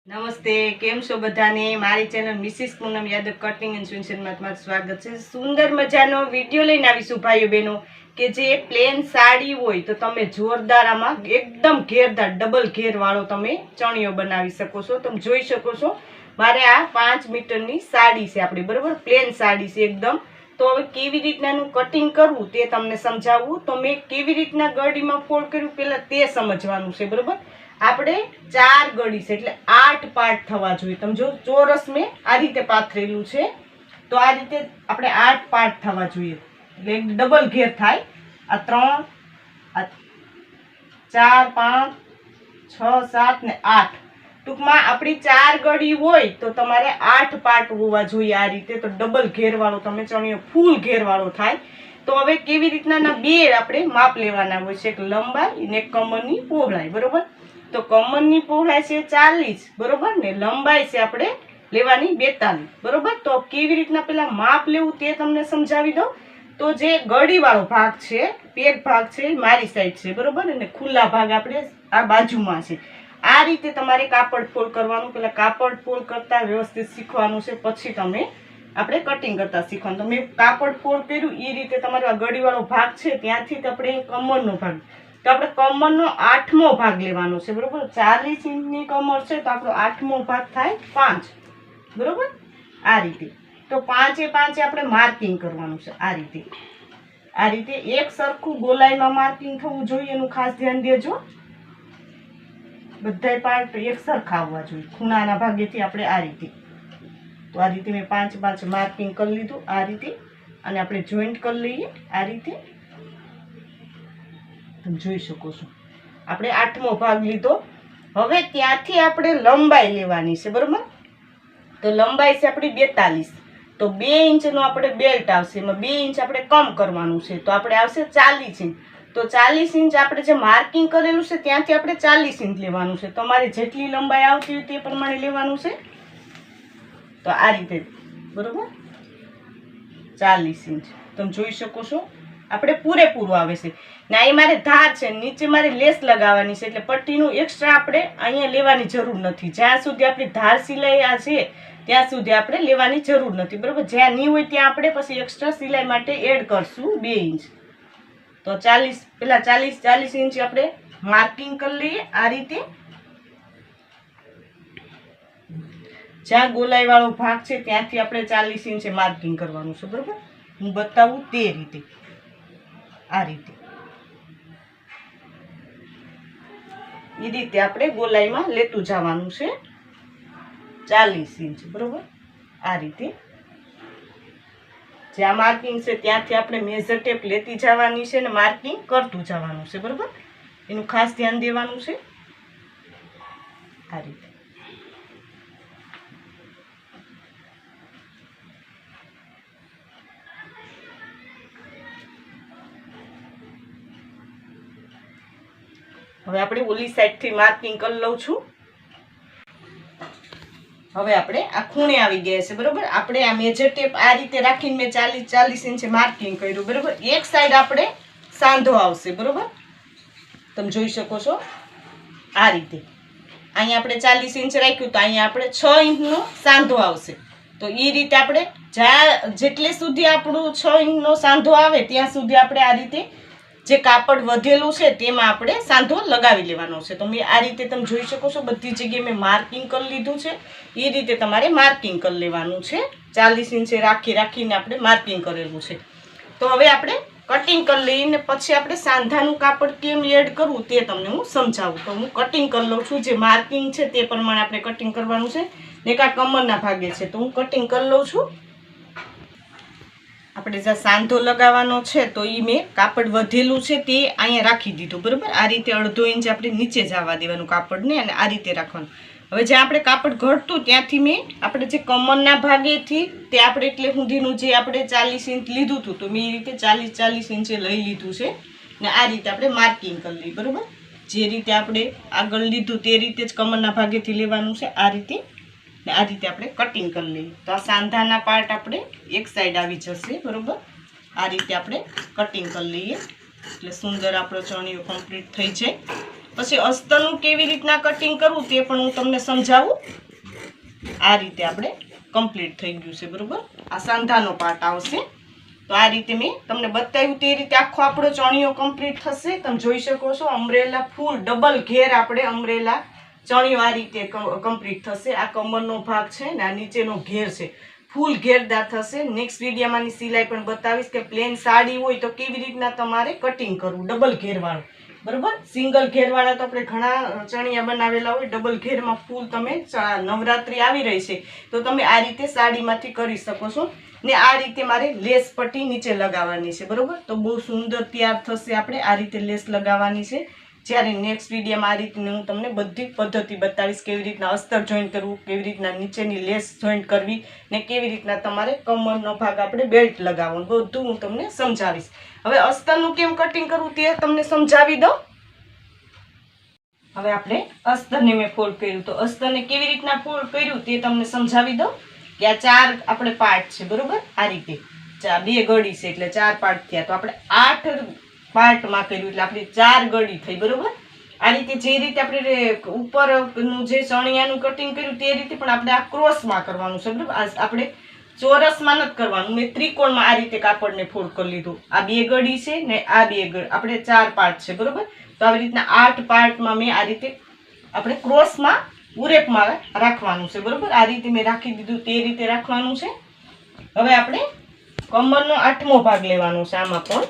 નમસ્તે, કેમ છો બધાને? મારી channel Mrs Poonam Yadav cutting and સ્વિન્સનમાં તમારું સ્વાગત છે. સુંદર મજાનો વિડીયો લઈને આવીશું ભાઈઓ બહેનો, કે જે પ્લેન સાડી હોય તો તમે જોરદાર આમાં એકદમ ઘેરદાર ડબલ ઘેર વાળો તમે ચણિયો બનાવી શકો છો. તમે જોઈ શકો છો મારે આ 5 મીટરની સાડી છે આપણી, બરોબર? પ્લેન સાડી છે એકદમ. તો હવે કેવી રીતનાનું કટિંગ કરવું તે તમને સમજાવું. તો મેં કેવી રીતના ગળીમાં ફોલ્ડ કર્યું પહેલાં તે સમજવાનું છે, બરોબર? આપણે 4 ગળી છે એટલે 8 પાર્ટ થવા જોઈએ. તમે જો ચોરસ મેં આ રીતે પાથરેલું છે, તો આ રીતે આપણે 8 પાર્ટ થવા જોઈએ એટલે એક ડબલ ઘેર થાય. આ 3, આ 4, 5, 6, 7 ને 8. ટૂંકમાં આપણી 4 ગળી હોય તો તમારે 8 પાર્ટ હોવા જોઈએ આ રીતે. તો ડબલ ઘેરવાળો તમે ચણિયો ફૂલ ઘેરવાળો થાય. તો હવે કેવી રીતના બે આપણે માપ લેવાના હોય છે, એક લંબાઈ અને એક કમરની પહોળાઈ, બરોબર? તો કમરની પહોળાઈ છે 40, બરોબર ને? લંબાઈ છે આપણે લેવાની 42, બરોબર? તો કેવી રીતના પેલા માપ લેવું તે તમને સમજાવી દઉં. તો જે ગળીવાળો ભાગ છે, પેટ ભાગ છે એ મારી સાઈડ છે, બરોબર? અને ખુલ્લા ભાગ આપણે આ બાજુમાં છે. આ રીતે તમારે કાપડ ફોલ્ડ કરવાનું. પેલા કાપડ ફોલ્ડ કરતા વ્યવસ્થિત શીખવાનું છે, પછી તમે આપણે કટિંગ કરતા શીખવાનું. તો મેં કાપડ ફોલ્ડ કર્યું એ રીતે તમારો આ ગળીવાળો ભાગ છે ત્યાંથી આપણે કમરનો ભાગ, તો આપણે કમરનો 8મો ભાગ લેવાનો છે, બરોબર? 40 ઇંચની કમર છે તો આપણો 8મો ભાગ થાય 5, બરોબર? આ રીતે. તો 5 એ 5 આપણે માર્કિંગ કરવાનું છે આ રીતે. આ રીતે એક સરખું ગોલાઈમાં માર્કિંગ થવું જોઈએ, એનું ખાસ ધ્યાન દેજો. બધાય પાર્ટ એક સરખા આવવા જોઈએ ખૂણાના ભાગેથી આપણે આ રીતે. તો આ રીતે મેં 5 માર્કિંગ કરી લીધું આ રીતે, અને આપણે જોઈન્ટ કરી લઈએ આ રીતે. તમે જોઈ શકો છો આપણે 8મો ભાગ લીધો. હવે ત્યાંથી આપણે લંબાઈ લેવાની છે, બરોબર? તો લંબાઈ છે આપણી 42. તો 2 ઇંચનો આપણે બેલ્ટ આવશે, એમાં 2 ઇંચ આપણે કમ કરવાનું છે, તો આપણે આવશે 40 ઇંચ. તો 40 ઇંચ આપણે જે માર્કિંગ કરેલું છે ત્યાંથી આપણે 40 ઇંચ લેવાનું છે. તમારે જેટલી લંબાઈ આવતી હોય તે પ્રમાણે લેવાનું છે. તો આ રીતે, બરોબર? 40 ઇંચ તમે જોઈ શકો છો આપણે પૂરેપૂરું આવે છે. ને અહીં મારે ધાર છે, નીચે મારે લેસ લગાવવાની છે, એટલે પટ્ટીનું એક્સ્ટ્રા આપણે અહીંયા લેવાની જરૂર નથી. જ્યાં સુધી આપણી ધાર સિલાઈ આ છે ત્યાં સુધી આપણે લેવાની જરૂર નથી, બરોબર? જ્યાં નહીં હોય ત્યાં આપણે પછી એક્સ્ટ્રા સિલાઈ માટે એડ કરશું 2 ઇંચ. તો 40 પેલા 40 ઇંચ આપણે માર્કિંગ કરી લઈએ આ રીતે. જ્યાં ગોલાઈ વાળો ભાગ છે ત્યાંથી આપણે 40 ઇંચે માર્કિંગ કરવાનું છે, બરોબર? હું બતાવું તે રીતે. આ રીતે એ રીતે આપણે ગોલાઈમાં લેતું જવાનું છે 40 ઇંચ, બરોબર? આ રીતે જ્યાં માર્કિંગ છે ત્યાંથી આપણે મેઝર ટેપ લેતી જવાની છે અને માર્કિંગ કરતું જવાનું છે, બરોબર? એનું ખાસ ધ્યાન દેવાનું છે. આ રીતે હવે આપણે ઓલી સાઈડથી માર્કિંગ કરી લઉં છું. હવે આપણે આ ખૂણે આવી ગયા છે, બરોબર? આપણે આ મેજર ટેપ આ રીતે રાખીને મેં 40 ઇંચે માર્કિંગ કર્યું, બરોબર? એક સાઈડ આપણે સાંધો આવશે, બરોબર? તમે જોઈ શકો છો આ રીતે. અહીંયા આપણે 40 ઇંચ રાખ્યું તો અહીંયા આપણે 6 ઇંચનો સાંધો આવશે. તો એ રીતે આપણે જેટલે સુધી આપણું 6 ઇંચનો સાંધો આવે ત્યાં સુધી આપણે આ રીતે જે કાપડ વધેલું છે તેમાં આપણે સાંધો લગાવી લેવાનો છે. તો મેં આ રીતે તમે જોઈ શકો છો બધી જગ્યાએ મેં માર્કિંગ કરી લીધું છે. એ રીતે તમારે માર્કિંગ કરી લેવાનું છે. 40 ઇંચે રાખીને આપણે માર્કિંગ કરેલું છે. તો હવે આપણે કટિંગ કરી લઈને પછી આપણે સાંધાનું કાપડ કેમ એડ કરવું તે તમને હું સમજાવું. તો હું કટિંગ કરી લઉં છું. જે માર્કિંગ છે તે પ્રમાણે આપણે કટિંગ કરવાનું છે. ને કા કમરના ભાગે છે તો હું કટિંગ કરી લઉં છું. આપણે જ્યાં સાંધો લગાવવાનો છે તો એ મેં કાપડ વધેલું છે તે અહીંયા રાખી દીધું, બરાબર? આ રીતે 1/2 ઇંચ આપણે નીચે જવા દેવાનું કાપડને, અને આ રીતે રાખવાનું. હવે જ્યાં આપણે કાપડ ઘટતું ત્યાંથી મેં આપણે જે કમરના ભાગેથી તે આપણે એટલે સુધીનું જે આપણે 40 ઇંચ લીધું હતું તો મેં એ રીતે 40 ઇંચે લઈ લીધું છે. ને આ રીતે આપણે માર્કિંગ કરી લઈએ, બરાબર? જે રીતે આપણે આગળ લીધું તે રીતે જ કમરના ભાગેથી લેવાનું છે આ રીતે. ને આ રીતે આપણે કટિંગ કરી લઈએ. તો આ સાંધાના પાર્ટ આપણે એક સાઈડ આવી જશે, બરોબર? આ રીતે આપણે કટિંગ કરી લઈએ એટલે સુંદર આપણો ચણિયો કમ્પ્લીટ થઈ જાય. પછી અસ્તરનું કેવી રીતના કટિંગ કરવું તે પણ હું તમને સમજાવું. આ રીતે આપણે કમ્પ્લીટ થઈ ગયું છે, બરોબર. આ સાંધાનો પાર્ટ આવશે. તો આ રીતે મેં તમને બતાવ્યું તે રીતે આખો આપણો ચણિયો કમ્પ્લીટ થશે. તમે જોઈ શકો છો અમરેલા ફૂલ ડબલ ઘેર આપણે અમરેલા ચણિયો આ રીતે કમ્પ્લીટ થશે. આ કમરનો ભાગ છે ને આ નીચેનો ઘેર છે, ફૂલ ઘેરદાર થશે. નેક્સ્ટ વિડીયોમાંની સિલાઈ પણ બતાવીશ કે પ્લેન સાડી હોય તો કેવી રીતના તમારે કટિંગ કરવું ડબલ ઘેરવાળું, બરોબર. સિંગલ ઘેરવાળા તો આપણે ઘણા ચણિયા બનાવેલા હોય, ડબલ ઘેરમાં ફૂલ તમે નવરાત્રી આવી રહી છે તો તમે આ રીતે સાડીમાંથી કરી શકો છો. ને આ રીતે મારે લેસ પટ્ટી નીચે લગાવવાની છે, બરોબર. તો બહુ સુંદર તૈયાર થશે. આપણે આ રીતે લેસ લગાવવાની છે. જ્યારે નેક્સ્ટ વિડીયોમાં આ રીતની હું તમને બધી પદ્ધતિ બતાવીશ, કેવી રીતના અસ્તર જોઈન્ટ કરવું, કેવી રીતના નીચેની લેસ જોઈન્ટ કરવી ને કેવી રીતના તમારે કમરનો ભાગ આપણે બેલ્ટ લગાવવાનું, બધું હું તમને સમજાવીશ. હવે અસ્તરનું કેમ કટિંગ કરવું તે તમને સમજાવી દઉં. હવે આપણે અસ્તરને મેં ફોલ્ડ કર્યું, તો અસ્તરને કેવી રીતના ફોલ્ડ કર્યું તે તમને સમજાવી દઉં. કે આ 4 આપણે પાર્ટ છે, બરોબર. આ રીતે 2 ગળી છે એટલે 4 પાર્ટ થયા. તો આપણે 8 પાર્ટમાં કર્યું એટલે આપણી 4 ગળી થઈ, બરોબર. આ રીતે જે રીતે આપણે ઉપરનું જે ચણિયાનું કટિંગ કર્યું તે રીતે પણ આપણે આ ક્રોસમાં કરવાનું છે, બરોબર. આપણે ચોરસમાં નથી કરવાનું. મેં ત્રિકોણમાં આ રીતે કાપડને ફોલ્ડ કરી લીધું. આ 2 ગળી છે ને આ 2 ગળી, આપણે 4 પાર્ટ છે, બરોબર. તો આવી રીતના 8 પાર્ટમાં મેં આ રીતે આપણે ક્રોસમાં ઉરેપમાં રાખવાનું છે, બરોબર. આ રીતે મેં રાખી દીધું, તે રીતે રાખવાનું છે. હવે આપણે કમરનો 8મો ભાગ લેવાનો છે. આમાં પણ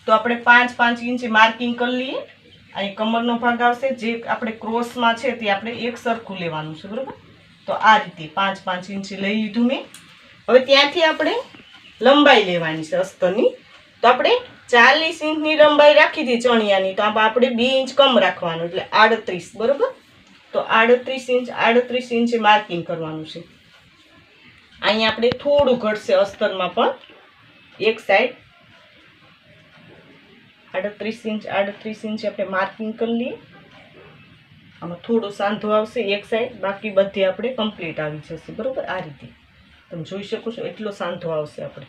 તો આપણે 5-5 ઇંચ માર્કિંગ કરી લઈએ. અહીં કમરનો ભાગ આવશે, જે આપણે ક્રોસમાં છે તે આપણે એક સરખું લેવાનું છે, બરોબર. તો આ રીતે 5-5 ઇંચ લઈ લીધું મેં. હવે ત્યાંથી આપણે લંબાઈ લેવાની છે અસ્તરની. તો આપણે 40 ઇંચની લંબાઈ રાખી હતી ચણિયાની, તો આપણે 2 ઇંચ કમ રાખવાનું એટલે 38, બરોબર. તો 38 ઇંચે માર્કિંગ કરવાનું છે. અહીંયા આપણે થોડું ઘટશે અસ્તરમાં પણ એક સાઈડ 38 ઇંચ આપણે માર્કિંગ કરી લઈએ. આમાં થોડો સાંધો આવશે એક સાઈડ, બાકી બધી આપણે કમ્પ્લીટ આવી જશે, બરોબર. આ રીતે તમે જોઈ શકો છો એટલો સાંધો આવશે. આપણે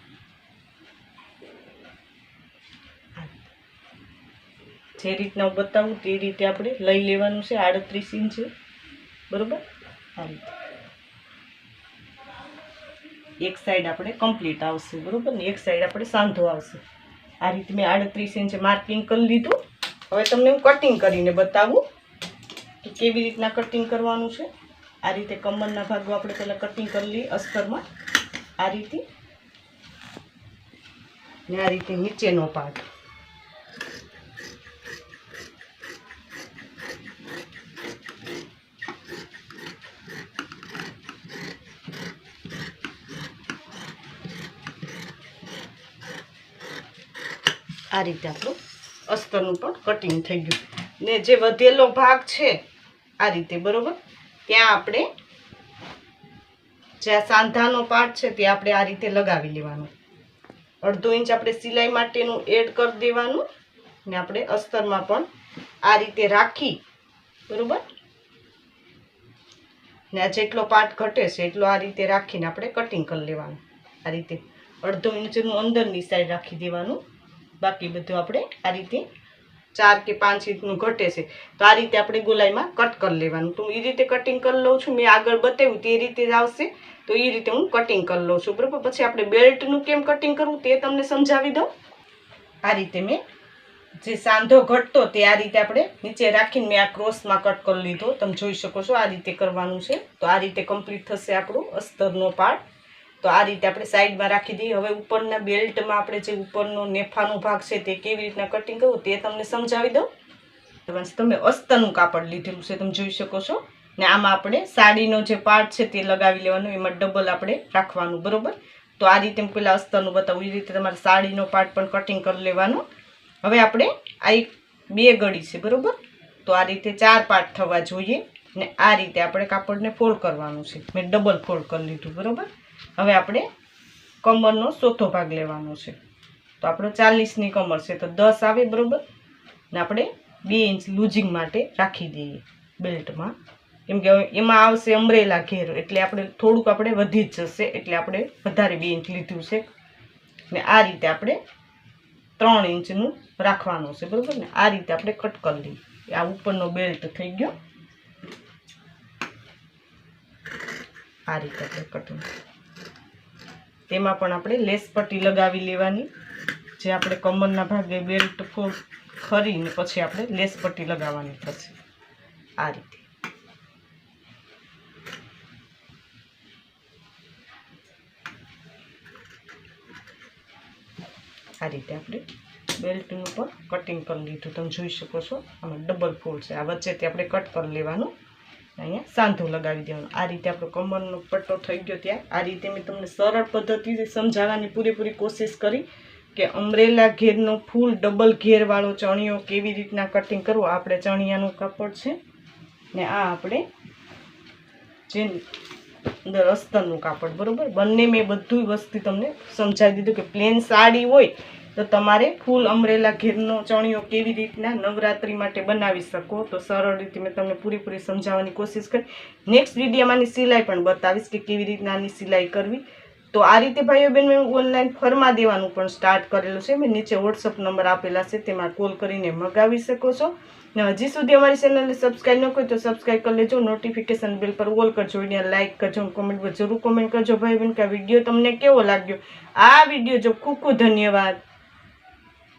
જે રીતના હું બતાવું તે રીતે આપણે લઈ લેવાનું છે 38 ઇંચ, બરોબર. આ રીતે એક સાઈડ આપણે કમ્પ્લીટ આવશે, બરોબર ને એક સાઈડ આપણે સાંધો આવશે. આ રીતે મેં 38 ઇંચ માર્કિંગ કરી લીધું. હવે તમને હું કટિંગ કરીને બતાવું કે કેવી રીતના કટિંગ કરવાનું છે. આ રીતે કમરના ભાગો આપણે પહેલાં કટિંગ કરી લઈએ અસ્તરમાં. આ રીતે ને આ રીતે નીચેનો પાર્ટ. આ રીતે આપણું અસ્તરનું પણ કટિંગ થઈ ગયું. ને જે વધેલો ભાગ છે આ રીતે, બરોબર, ત્યાં આપણે જે સાંધાનો પાર્ટ છે તે આપણે આ રીતે લગાવી લેવાનું. 1/2 ઇંચ આપણે સિલાઈ માટેનું એડ કરી દેવાનું. ને આપણે અસ્તરમાં પણ આ રીતે રાખી, બરોબર. ને આ જેટલો પાર્ટ ઘટે છે એટલો આ રીતે રાખીને આપણે કટિંગ કરી લેવાનું. આ રીતે 1/2 ઇંચનું અંદરની સાઈડ રાખી દેવાનું. બાકી બધું આપણે આ રીતે 4 કે 5 ઇંચનું ઘટે છે તો આ રીતે આપણે ગોલાઈમાં કટ કરી લેવાનું. તો હું એ રીતે કટિંગ કરી લઉં છું. મેં આગળ બતાવ્યું તે રીતે જ આવશે, તો એ રીતે હું કટિંગ કરી લઉં છું, બરાબર. પછી આપણે બેલ્ટનું કેમ કટિંગ કરવું તે તમને સમજાવી દઉં. આ રીતે મેં જે સાંધો ઘટતો તે આ રીતે આપણે નીચે રાખીને મેં આ ક્રોસમાં કટ કરી લીધો. તમે જોઈ શકો છો આ રીતે કરવાનું છે. તો આ રીતે કમ્પ્લીટ થશે આપણું અસ્તરનો પાર્ટ. તો આ રીતે આપણે સાઈડમાં રાખી દઈએ. હવે ઉપરના બેલ્ટમાં આપણે જે ઉપરનો નેફાનો ભાગ છે તે કેવી રીતના કટિંગ કરવું તે તમને સમજાવી દઉં. તમે અસ્તરનું કાપડ લીધેલું છે, તમે જોઈ શકો છો. ને આમાં આપણે સાડીનો જે પાર્ટ છે તે લગાવી લેવાનું, એમાં ડબલ આપણે રાખવાનું, બરોબર. તો આ રીતે પેલા અસ્તરનું બતાવું, એ રીતે તમારે સાડીનો પાર્ટ પણ કટિંગ કરી લેવાનું. હવે આપણે આ 2 ગળી છે, બરોબર. તો આ રીતે 4 પાર્ટ થવા જોઈએ. ને આ રીતે આપણે કાપડને ફોલ્ડ કરવાનું છે. મેં ડબલ ફોલ્ડ કરી લીધું, બરોબર. હવે આપણે કમરનો ચોથો ભાગ લેવાનો છે. તો આપણો 40ની કમર છે તો 10 આવે, બરોબર. ને આપણે 2 ઇંચ લૂઝિંગ માટે રાખી દઈએ બેલ્ટમાં, કેમ કે એમાં આવશે અમરેલા ઘેર એટલે આપણે થોડુંક આપણે વધી જ જશે એટલે આપણે વધારે 2 ઇંચ લીધું છે. ને આ રીતે આપણે 3 ઇંચનું રાખવાનું છે, બરોબર ને. આ રીતે આપણે કટ કરી લઈએ. આ ઉપરનો બેલ્ટ થઈ ગયો. આ રીતે આપણે કટિંગ, તેમાં પણ આપણે લેસ પટ્ટી લગાવી લેવાની. જે આપણે કમરના ભાગે બેલ્ટ ખરીને પછી આપણે લેસ પટ્ટી લગાવવાની થશે. આ રીતે આપણે બેલ્ટનું ઉપર કટિંગ કરી લીધું. તમે જોઈ શકો છો આમાં ડબલ ફોલ્ડ છે. આ વચ્ચેથી આપણે કટ કરી લેવાનું, અહીંયા સાંધો લગાવી દેવાનું. આ રીતે આપણો કમરનો પટ્ટો થઈ ગયો. ત્યાં આ રીતે મેં તમને સરળ પદ્ધતિથી સમજાવવાની પૂરેપૂરી કોશિશ કરી કે અમરેલા ઘેરનો ફૂલ ડબલ ઘેરવાળો ચણિયો કેવી રીતના કટિંગ કરવો. આપણે ચણિયાનું કાપડ છે ને આ આપણે જે અંદર અસ્તરનું કાપડ, બરાબર. બંને મેં બધું વસ્તુ તમને સમજાવી દીધું કે પ્લેન સાડી હોય તો તમારે ફૂલ અમરેલા ઘેરનો ચણિયો કેવી રીતના નવરાત્રી માટે બનાવી શકો. તો સરળ રીતે મેં તમને પૂરેપૂરી સમજાવવાની કોશિશ કરી. નેક્સ્ટ વિડીયોમાંની સિલાઈ પણ બતાવીશ કે કેવી રીતના આની સિલાઈ કરવી. તો આ રીતે ભાઈઓ બહેન મેં ઓનલાઈન ફરમા દેવાનું પણ સ્ટાર્ટ કરેલું છે. મેં નીચે વોટ્સઅપ નંબર આપેલા છે, તેમાં કોલ કરીને મગાવી શકો છો. ને હજી સુધી અમારી ચેનલને સબસ્ક્રાઈબ ન કરી તો સબસ્ક્રાઈબ કરી લેજો. નોટિફિકેશન બેલ પર ઓલ કરજો, વિડીયો લાઇક કરજો, કોમેન્ટમાં જરૂર કોમેન્ટ કરજો ભાઈ બહેન કે આ વિડીયો તમને કેવો લાગ્યો. આ વિડીયો જો ખૂબ ખૂબ ધન્યવાદ.